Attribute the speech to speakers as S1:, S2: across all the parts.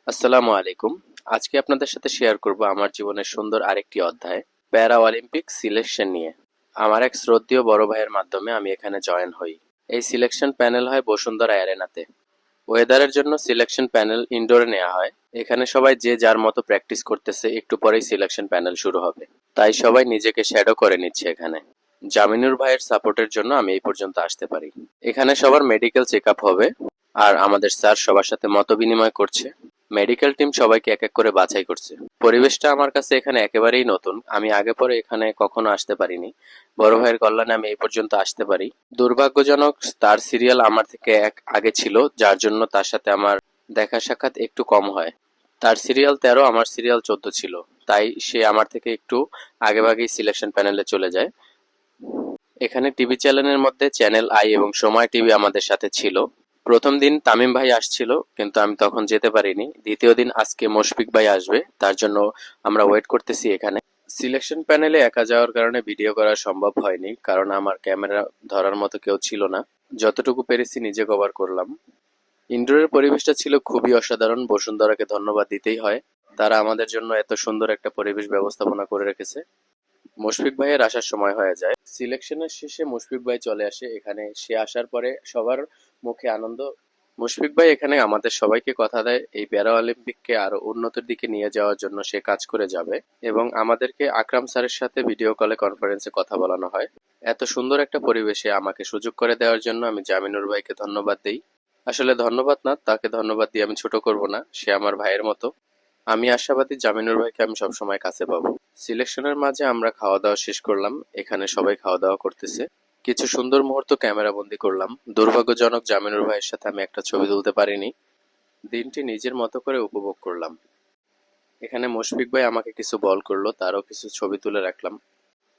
S1: আসসালামু আলাইকুম। আজকে আপনাদের সাথে শেয়ার করব আমার জীবনের সুন্দর আরেকটি অধ্যায়, প্যারা অলিম্পিক সিলেকশন নিয়ে। আমার এক শ্রদ্ধেয় বড় ভাইয়ের মাধ্যমে আমি এখানে জয়েন হই। এই সিলেকশন প্যানেল হয় বসুন্ধরা অ্যারেনাতে। ওয়েদারের জন্য সিলেকশন প্যানেল ইনডোরে নেওয়া হয়। এখানে সবাই যে যার মতো প্র্যাকটিস করতেছে, একটু পরেই সিলেকশন প্যানেল শুরু হবে। তাই সবাই নিজেকে শ্যাডো করে নিচ্ছে এখানে। জামিনুর ভাইয়ের সাপোর্টের জন্য আমি এই পর্যন্ত আসতে পারি। এখানে সবার মেডিকেল চেক আপ হবে, আর আমাদের স্যার সবার সাথে মত বিনিময় করছে। মেডিকেল টিম সবাইকে এক এক করে বাছাই করছে। পরিবেশটা আমার কাছে এখানে একেবারেই নতুন। আমি আগে পরে এখানে কখনো আসতে পারিনি। বড় ভাইয়ের কল্যাণে আমি এই পর্যন্ত আসতে পারি। দুর্ভাগ্যজনক, তার সিরিয়াল আমার থেকে এক আগে ছিল, যার জন্য তার সাথে আমার দেখা সাক্ষাৎ একটু কম হয়। তার সিরিয়াল 13, আমার সিরিয়াল 14 ছিল। তাই সে আমার থেকে একটু আগেভাগেই সিলেকশন প্যানেলে চলে যায়। এখানে টিভি চ্যানেলের মধ্যে চ্যানেল আই এবং সময় টিভি আমাদের সাথে ছিল। প্রথম দিন তামিম ভাই আসছিল, কিন্তু আমি তখন যেতে পারিনি। দ্বিতীয় দিন আজকে মুশফিক ভাই আসবে, তার জন্য আমরা ওয়েট করতেছি এখানে। সিলেকশন প্যানেলে একা যাওয়ার কারণে ভিডিও করা সম্ভব হয়নি, কারণ আমার ক্যামেরা ধরার মতো কেউ ছিল না। যতটুকু পেরেছি নিজে কভার করলাম। ইনডোরের পরিবেশটা ছিল খুবই অসাধারণ। বসুন্ধরাকে ধন্যবাদ দিতেই হয়, তারা আমাদের জন্য এত সুন্দর একটা পরিবেশ ব্যবস্থাপনা করে রেখেছে। মুশফিক ভাইয়ের আসার সময় হয়ে যায়। সিলেকশনের শেষে মুশফিক ভাই চলে আসে এখানে। সে আসার পরে সবার মুখে আনন্দ। মুশফিক ভাই এখানে আমাদের সবাইকে কথা দেয় এই প্যারা অলিম্পিককে আরো উন্নতির দিকে নিয়ে যাওয়ার জন্য সে কাজ করে যাবে, এবং আমাদেরকে আকরাম স্যারের সাথে ভিডিও কলে কনফারেন্সে কথা বলানো হয়। এত সুন্দর একটা পরিবেশে আমাকে সুযোগ করে দেওয়ার জন্য আমি জামিনুর ভাইকে ধন্যবাদ দেই। আসলে ধন্যবাদ না, তাকে ধন্যবাদ দিয়ে আমি ছোট করব না, সে আমার ভাইয়ের মতো। আমি আশাবাদী জামিনুর ভাইকে আমি সবসময় কাছে পাবো। সিলেকশনের মাঝে আমরা খাওয়া দাওয়া শেষ করলাম। এখানে সবাই খাওয়া দাওয়া করতেছে। কিছু সুন্দর মুহূর্ত ক্যামেরা বন্দি করলাম। দুর্ভাগ্যজনক, জামিনুর ভাইয়ের সাথে আমি একটা ছবি তুলতে পারিনি। দিনটি নিজের মতো করে উপভোগ করলাম। এখানে মুশফিক ভাই আমাকে কিছু বল করলো, তারও কিছু ছবি তুলে রাখলাম।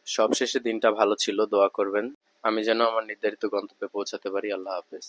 S1: সবশেষে দিনটা ভালো ছিল। দোয়া করবেন আমি যেন আমার নির্ধারিত গন্তব্যে পৌঁছাতে পারি। আল্লাহ হাফেজ।